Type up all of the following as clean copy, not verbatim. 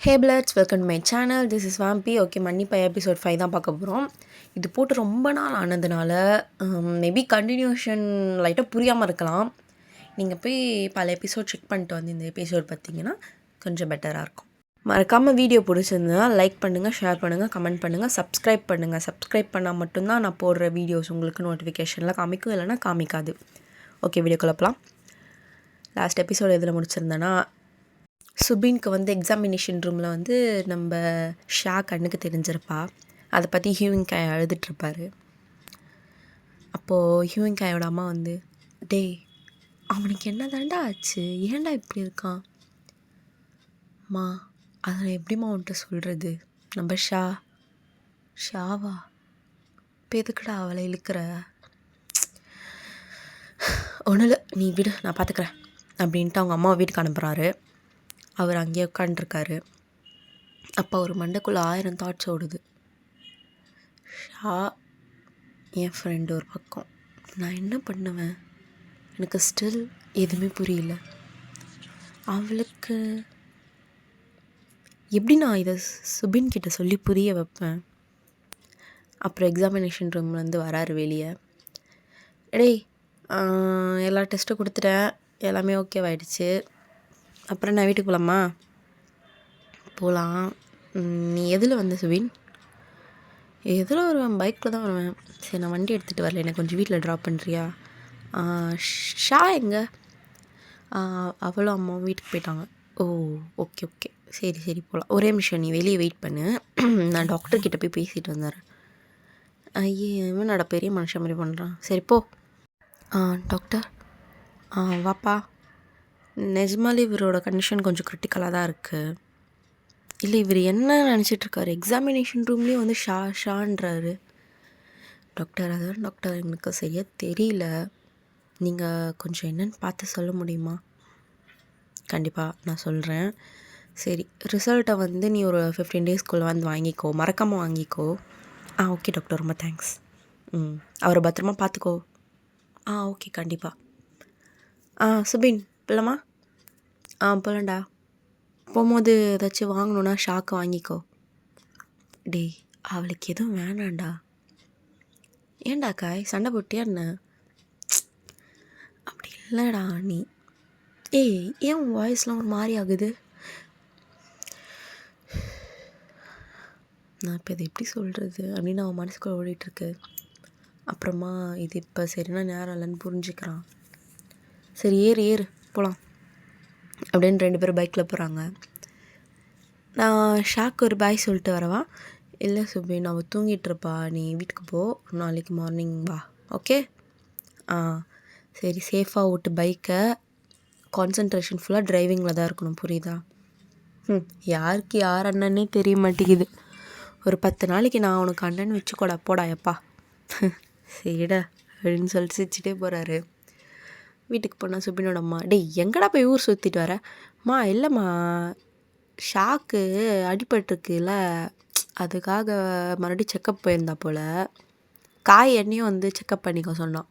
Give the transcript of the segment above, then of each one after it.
Hey bloods, welcome to my channel. This is Vampy. Okay, மன்னிப்பா episode 5 தான் பார்க்க போகிறோம். இது போட்டு ரொம்ப நாள் ஆனதுனால மேபி கண்டினியூஷன் லைட்டாக புரியாமல் இருக்கலாம். நீங்கள் போய் பல எபிசோட் செக் பண்ணிட்டு வந்து இந்த எபிசோட் பார்த்தீங்கன்னா கொஞ்சம் பெட்டராக இருக்கும். மறக்காமல் வீடியோ பிடிச்சிருந்தா லைக் பண்ணுங்கள், ஷேர் பண்ணுங்கள், கமெண்ட் பண்ணுங்கள், சப்ஸ்கிரைப் பண்ணுங்கள். சப்ஸ்கிரைப் பண்ணால் மட்டும்தான் நான் போடுற வீடியோஸ் உங்களுக்கு நோட்டிஃபிகேஷனில் காமிக்கும், இல்லைனா காமிக்காது. ஓகே, வீடியோ குழப்பலாம். லாஸ்ட் எபிசோட் எதில் முடிச்சிருந்தேன்னா, சுபின்க்கு வந்து எக்ஸாமினேஷன் ரூமில் வந்து நம்ம ஷா கண்ணுக்கு தெரிஞ்சிருப்பா. அதை பற்றி ஹியூவிங்காய் அழுதுட்ருப்பார். அப்போது ஹியூவிங்காயோட அம்மா வந்து, டேய் அவனுக்கு என்ன தாண்டா ஆச்சு, ஏன்டா இப்படி இருக்கான்? அம்மா அதை நான் எப்படிம்மா அவன்கிட்ட சொல்கிறது? நம்ம ஷாவா இப்போ எதுக்குடா அவளை இழுக்கிற? ஒன்றும் இல்லை, நீ விடு, நான் பார்த்துக்கிறேன் அப்படின்ட்டு அவங்க அம்மாவை வீட்டுக்கு அனுப்புகிறாரு. அவர் அங்கேயே உட்காண்ட்ருக்காரு. அப்போ ஒரு மண்டைக்குள்ளே 1000 தாட்ஸ் ஓடுது. ஷா என் ஃப்ரெண்டு ஒரு பக்கம், நான் என்ன பண்ணுவேன்? எனக்கு ஸ்டில் எதுவுமே புரியல. அவளுக்கு எப்படி நான் இதை சுபின்கிட்ட சொல்லி புரிய வைப்பேன்? அப்புறம் எக்ஸாமினேஷன் ரூம்லேருந்து வராரு வெளியே. டேய் எல்லா டெஸ்ட்டும் கொடுத்துட்டேன், எல்லாமே ஓகேவாயிடுச்சு, அப்புறம் நான் வீட்டுக்கு போகலாமா? போகலாம். நீ எதில் வந்த சுபின்? எதில் வருவேன்? பைக்கில் தான் வருவேன். சரி, நான் வண்டி எடுத்துகிட்டு வரல, எனக்கு கொஞ்சம் வீட்டில் ட்ராப் பண்ணுறியா? ஷா எங்கே? அவளும் அம்மாவும் வீட்டுக்கு போயிட்டாங்க. ஓ ஓகே ஓகே, சரி போகலாம். ஒரே நிமிஷம், நீ வெளியே வெயிட் பண்ணு, நான் டாக்டர்கிட்ட போய் பேசிகிட்டு வந்துடுறேன். ஐயே நட பெரிய மனுஷன் மாதிரி பண்ணுறான். சரி போ. டாக்டர் வாப்பா. நிஜமாலே இவரோட கண்டிஷன் கொஞ்சம் க்ரிட்டிக்கலாக தான் இருக்குது. இல்லை, இவர் என்ன நினச்சிட்ருக்காரு? எக்ஸாமினேஷன் ரூம்லேயே வந்து ஷான்றாரு. டாக்டர் அதான் டாக்டர், எனக்கு சரியாக தெரியல, நீங்கள் கொஞ்சம் என்னென்னு பார்த்து சொல்ல முடியுமா? கண்டிப்பாக நான் சொல்கிறேன். சரி, ரிசல்ட்டை வந்து நீ ஒரு 15 டேஸ்க்குள்ளே வந்து வாங்கிக்கோ, மறக்காமல் வாங்கிக்கோ. ஓகே டாக்டர், ரொம்ப தேங்க்ஸ். அவரை பத்திரமா பார்த்துக்கோ. ஓகே கண்டிப்பாக. சுபின் போகலாமா? போகலாண்டா. போகும்போது ஏதாச்சும் வாங்கணுன்னா ஷாக்கு வாங்கிக்கோ. டேய் அவளுக்கு எதுவும் வேணாண்டா. ஏன்டா காய், சண்டை போட்டியா என்ன? அப்படி இல்லைடா நீ. ஏன் உன் வாய்ஸ்லாம் ஒரு மாதிரி ஆகுது? நான் இப்போ இதை எப்படி சொல்கிறது அப்படின்னு அவன் மனசுக்குள்ள ஓடிட்டுருக்கு. அப்புறமா இது இப்போ சரினா நேரம் இல்லைன்னு புரிஞ்சுக்கிறான். சரி ஏறு போகலாம் அப்படின்னு 2 பேரும் பைக்கில் போகிறாங்க. நான் ஷாக்கு ஒரு பாய் சொல்லிட்டு வரவா? இல்லை சுபின், அவள் தூங்கிட்டுருப்பா, நீ வீட்டுக்கு போ, நாளைக்கு மார்னிங் வா. ஓகே? சரி, சேஃபாக ஓட்டு பைக்கை. கான்சன்ட்ரேஷன் ஃபுல்லாக டிரைவிங்கில் தான் இருக்கணும், புரியுதா? யாருக்கு யார் அண்ணன்னே தெரிய மாட்டேங்குது. ஒரு 10 நாளைக்கு நான் உனக்கு அண்ணன் வச்சுக்கோடா, போடா எப்பா. சரிடா அப்படின்னு சொல்லிட்டு சிரிச்சிட்டே போகிறாரு. வீட்டுக்கு போனால் சுபினோட அம்மா, டேய் எங்கடா போய் ஊர் சுற்றிட்டு வர? இல்லைம்மா, ஷாக்கு அடிபட்டிருக்குல்ல, அதுக்காக மறுபடியும் செக்கப் போயிருந்தா போல், காய் எண்ணெயும் வந்து செக்கப் பண்ணிக்க சொன்னான்.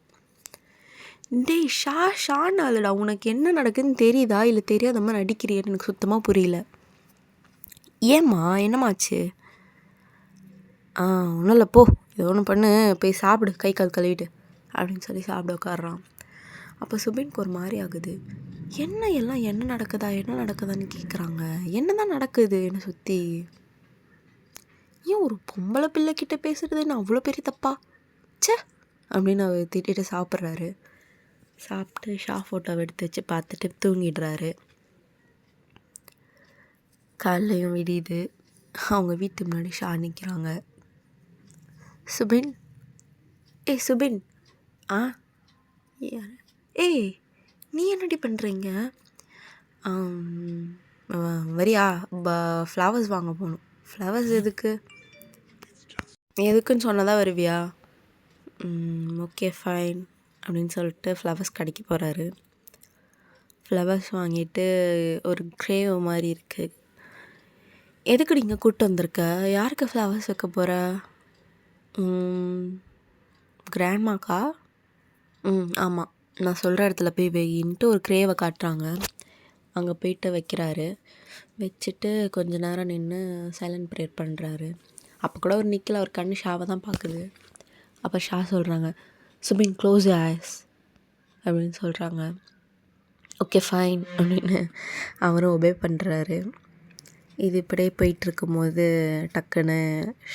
டேய் ஷானாலடா, உனக்கு என்ன நடக்குதுன்னு தெரியுதா இல்லை தெரியாத மாதிரி நடிக்கிறியன்னு எனக்கு சுத்தமாக புரியல. ஏம்மா என்னமாச்சு? ஒன்றும் இல்லை, போ, இது ஒன்று பண்ணு, போய் சாப்பிடு, கை கால் கழுவிட்டு அப்படின்னு சொல்லி சாப்பிட உட்காடுறான். அப்போ சுபின்க்கு ஒரு மாதிரி ஆகுது. எல்லாம் என்ன நடக்குதான்னு கேட்குறாங்க. என்ன தான் நடக்குது என்னை சுற்றி? ஏன் ஒரு பொம்பளை பிள்ளைக்கிட்ட பேசுகிறதுன்னு அவ்வளோ பெரிய தப்பா? சே அப்படின்னு அவர் திட்டிட்டு சாப்பிட்றாரு. சாப்பிட்டு ஷா ஃபோட்டோவை எடுத்து வச்சு பார்த்துட்டு தூங்கிடுறாரு. காலையும் விடியுது. அவங்க வீட்டு முன்னாடி ஷா நிற்கிறாங்க. சுபின், சுபின். நீ என்னடி பண்ணுறீங்க? வரியா? ஃப்ளவர்ஸ் வாங்க போகணும். ஃப்ளவர்ஸ் எதுக்குன்னு சொன்னதான் வருவியா? ஓகே ஃபைன் அப்படின்னு சொல்லிட்டு ஃப்ளவர்ஸ் கடைக்கு போகிறாரு. ஃப்ளவர்ஸ் வாங்கிட்டு ஒரு க்ரேவ் மாதிரி இருக்குது. எதுக்கு நீங்கள் கூப்பிட்டு வந்திருக்க? யாருக்கு ஃப்ளவர்ஸ் வைக்க போகிற? கிராண்ட்மாக்கா? ஆமாம், நான் சொல்கிற இடத்துல போய் வையின்ட்டு ஒரு க்ரேவை காட்டுறாங்க. அங்கே போயிட்டு வைக்கிறாரு. வச்சுட்டு கொஞ்ச நேரம் நின்று சைலண்ட் ப்ரேயர் பண்ணுறாரு. அப்போ கூட அவர் நிற்கல, அவர் கண்ணு ஷாவை தான் பார்க்குது. அப்போ ஷா சொல்கிறாங்க, சுபின் க்ளோஸ் யூர் ஐஸ் அப்படின்னு சொல்கிறாங்க. ஓகே ஃபைன் அப்படின்னு அவரும் ஒபே பண்ணுறாரு. இது இப்படியே போயிட்டுருக்கும்போது டக்குன்னு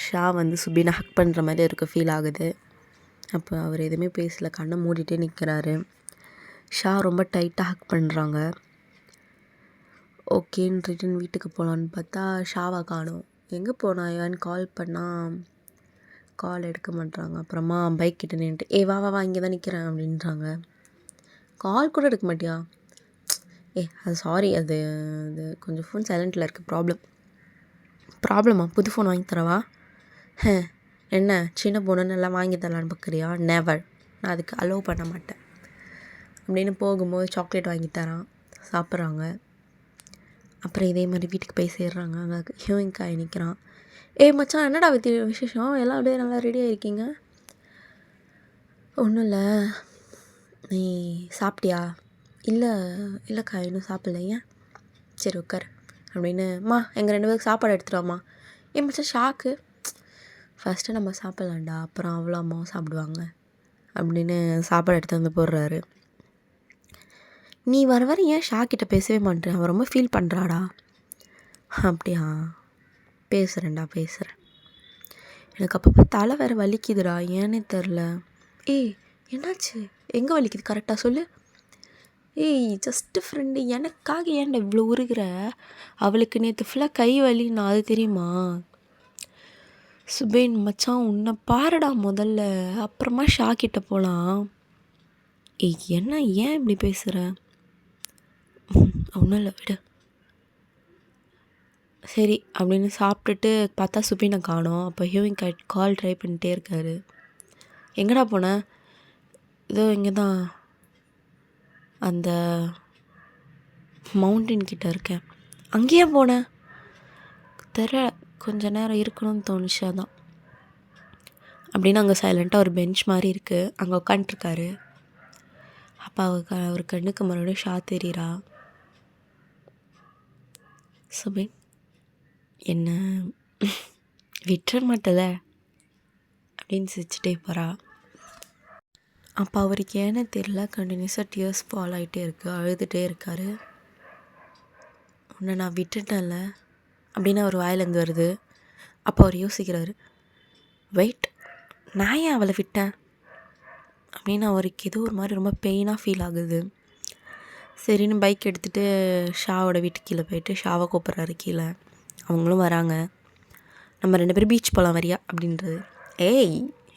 ஷா வந்து சுபினை ஹக் பண்ணுற மாதிரி அவருக்கு ஃபீல் ஆகுது. அப்போ அவர் எதுவுமே பேசலை, கண்ணை மூடிட்டே நிற்கிறாரு. ஷா ரொம்ப டைட்டாக ஹக் பண்ணுறாங்க. ஓகேன்னு ரிட்டன் வீட்டுக்கு போகலான்னு பார்த்தா ஷாவை காணோம். எங்கே போனாயான்னு கால் பண்ணால் கால் எடுக்க மாட்றாங்க. அப்புறமா பைக் கிட்ட நின்றுட்டு வா வா வா இங்கே தான் நிற்கிறேன் அப்படின்றாங்க. கால் கூட எடுக்க மாட்டியா? அது சாரி, அது கொஞ்சம் ஃபோன் சைலண்ட்டில் இருக்குது. ப்ராப்ளமா? புது ஃபோன் வாங்கி தரவா? என்ன சின்ன பொண்ணுன்னு எல்லாம் வாங்கி தரலான்னு பார்க்குறியா? நெவர், நான் அதுக்கு அலோவ் பண்ண மாட்டேன் அப்படின்னு போகும்போது சாக்லேட் வாங்கி தரான். சாப்பிட்றாங்க. அப்புறம் இதே மாதிரி வீட்டுக்கு போய் சேர்றாங்க. அங்கே ஹியூயின்காய் நிற்கிறான். மச்சான் என்னடா விசேஷம்? எல்லாம் அப்படியே நல்லா ரெடியாக இருக்கீங்க. ஒன்றும் இல்லை, நீ சாப்பிட்டியா? இல்லைக்கா இன்னும் சாப்பிட்ல. ஏன்? சரி உட்கார் அப்படின்னு எங்கள் 2 பேருக்கு சாப்பாடு எடுத்துகிட்டு வாம்மா. மச்சான் ஷாக்கு. ஃபஸ்ட்டு நம்ம சாப்பிட்லாம்டா, அப்புறம் அவ்வளோ அம்மாவும் சாப்பிடுவாங்க அப்படின்னு சாப்பாடு எடுத்து வந்து போடுறாரு. நீ வர வர ஏன் ஷாக்கிட்ட பேசவே மாட்டேன்? அவன் ரொம்ப ஃபீல் பண்ணுறாடா. அப்படியா? பேசுகிறேன். எனக்கு அப்பப்போ தலை வேறு வலிக்குதுடா, ஏன்னே தெரில. என்னாச்சு? எங்கே வலிக்குது கரெக்டாக சொல்லு. ஜஸ்ட்டு ஃப்ரெண்டு, எனக்காக ஏன்டா இவ்வளோ உருகிற? அவளுக்கு நேற்று ஃபுல்லாக கை வலின்னா அது தெரியுமா? சுபேன் மச்சான் உன்னை பாருடா முதல்ல, அப்புறமா ஷாக்கிட்ட போகலாம். என்ன ஏன் இப்படி பேசுகிற? ஒன்றும் இல்லை விடு. சரி அப்படின்னு சாப்பிட்டுட்டு பார்த்தா சுபினை காணோம். அப்போ ஹியூவின் கால் ட்ரை பண்ணிட்டே இருக்காரு. எங்கடா போனேன்? இதோ இங்கே தான் அந்த மவுண்டன் கிட்ட இருக்கேன். அங்கேயே போனேன் கொஞ்ச நேரம் இருக்கணும்னு தோணுச்சு, அதான் அப்படின்னு அங்கே சைலண்ட்டாக ஒரு பெஞ்ச் மாதிரி இருக்குது, அங்கே உட்காண்ட்ருக்காரு. அப்போ அவர் கண்ணுக்கு மறுபடியும் ஷா தெரியுறா. சுபின் என்ன விட்டுற மாட்டல அப்படின்னு சிரிச்சுட்டே போகிறா. அப்போ அவருக்கு ஏன்னு தெரியல, கண்டினியூஸாக டியர்ஸ் ஃபால் ஆகிட்டே இருக்குது, அழுதுகிட்டே இருக்கார். உன்னை நான் விட்டுட்டேன்ல அப்படின்னு அவர் வாயிலேருந்து வருது. அப்போ அவர் யோசிக்கிறாரு, வெயிட், நான் ஏன் அவளை விட்டேன் அப்படின்னு அவருக்கு ஏதோ ஒரு மாதிரி ரொம்ப பெயினாக ஃபீல் ஆகுது. சரின்னு பைக் எடுத்துகிட்டு ஷாவோட வீட்டுக்கு கீழே போயிட்டு ஷாவை கூப்பிட்றாரு கீழே. அவங்களும் வராங்க. நம்ம 2 பேரும் பீச் போகலாம் வரியா அப்படின்றது.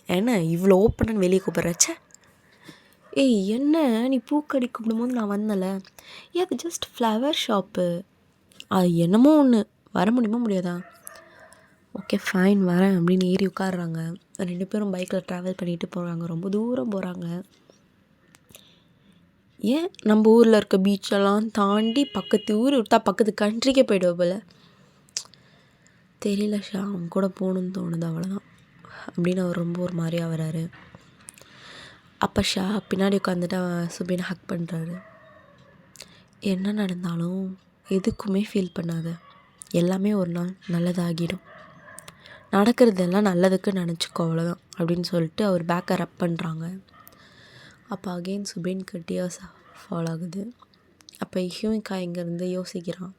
என்ன இவ்வளோ ஓப்பன் வெளியே கூப்பிட்றச்ச? என்ன நீ பூக்கடி கூப்பிடும்போது நான் வந்தல. அது ஜஸ்ட் ஃப்ளவர் ஷாப்பு, அது என்னமோ ஒன்று, வர முடியுமா முடியாதா? ஓகே ஃபைன் வரேன் அப்படின்னு ஏறி உட்காடுறாங்க. 2 பேரும் பைக்கில் ட்ராவல் பண்ணிட்டு போகிறாங்க. ரொம்ப தூரம் போகிறாங்க. ஏன் நம்ம ஊரில் இருக்க பீச்செல்லாம் தாண்டி பக்கத்து ஊர் விட்டா பக்கத்து கண்ட்ரிக்கே போய்டுவோம் போல். தெரியல ஷா, அவங்க கூட போகணுன்னு தோணுது, அவ்வளோதான் அப்படின்னு அவர் ரொம்ப ஒரு மாதிரியாக வராரு. அப்போ ஷா பின்னாடி உட்காந்துட்டு சுபினை ஹக் பண்ணுறாரு. என்ன நடந்தாலும் எதுக்குமே ஃபீல் பண்ணாத, எல்லாமே ஒரு நாள் நல்லதாகிடும், நடக்கிறதெல்லாம் நல்லதுக்கு நினச்சிக்கோ, அவ்வளோதான் அப்படின்னு சொல்லிட்டு அவர் பேக்கை ரப் பண்ணுறாங்க. அப்போ அகெயின் சுபின்க்கு டியர்ஸ் ஃபால் ஆகுது. அப்போ ஹியூமிகா இங்கேருந்து யோசிக்கிறான்.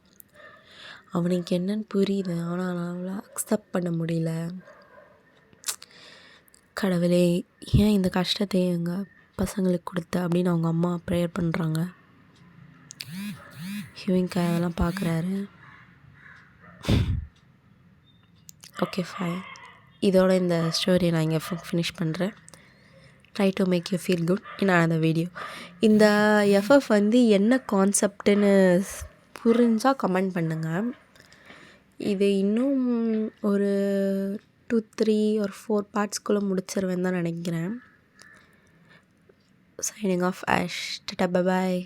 அவனுக்கு என்னன்னு புரியுது, ஆனால் அவளை அக்செப்ட் பண்ண முடியல. கடவுளே, ஏன் இந்த கஷ்டத்தை எங்கள் பசங்களுக்கு கொடுத்த அப்படின்னு அவங்க அம்மா ப்ரேயர் பண்ணுறாங்க. ஹியூமிகா அதெல்லாம் பார்க்குறாரு. ஓகே ஃபைன், இதோட இந்த ஸ்டோரியை நான் இங்கே ஃபினிஷ் பண்ணுறேன். Try to make you feel good in another video. இந்த எஃப்எஃப் வந்து என்ன கான்செப்டுன்னு புரிஞ்சால் கமெண்ட் பண்ணுங்கள். இது இன்னும் ஒரு 2, 3 or 4 பார்ட்ஸ்குள்ளே முடிச்சிருவேன் தான் நினைக்கிறேன். Signing off ash. Tata, bye bye.